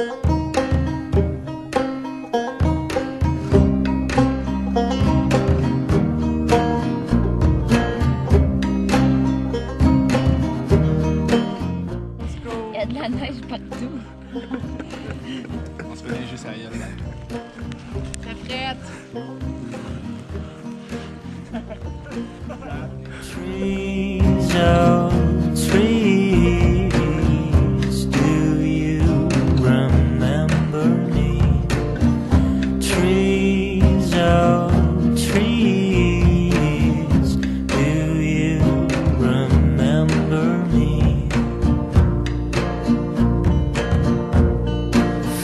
Il y a de la neige partout. On se fait juste à y aller. Ça frette. Trees, oh trees, do you remember me? Trees, oh trees, do you remember me?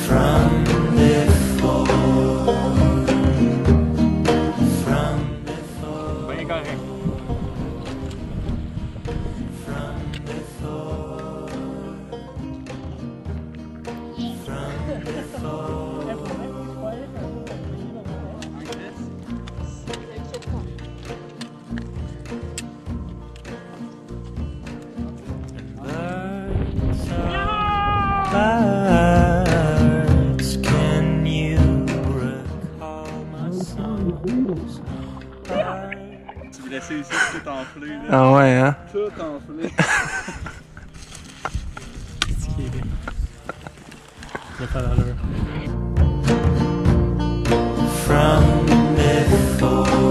From before, from before. Bien correct. Birds, can you recall my songs? Tu me laisses ici tout enflé. Là. Ah ouais, hein? Tout enflé. Ça fait l'allure. From before,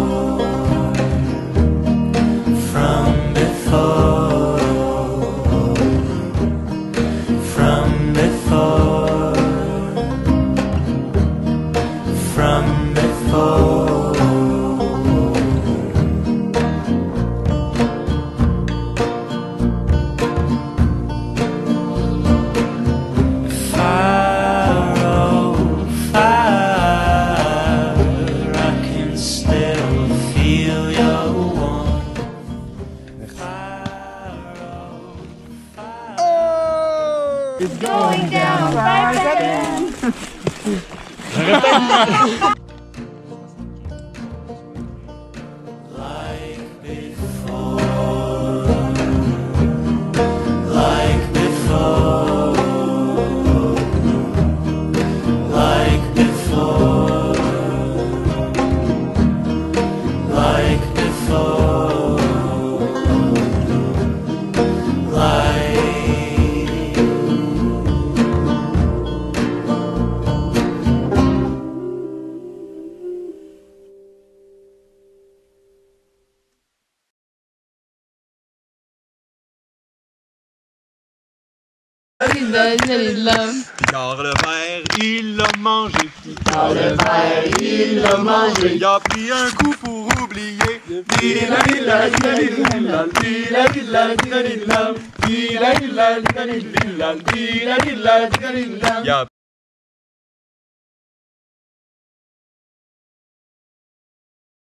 from before, from before, from before. Far, oh, far, I can still feel your warmth. Far, oh, far. It's Going down 5 seconds. Like before, like before, like before, like before, like. Car le ver, il l'a mangé. Car le ver, il l'a mangé. Il a pris un coup pour oublier. Il a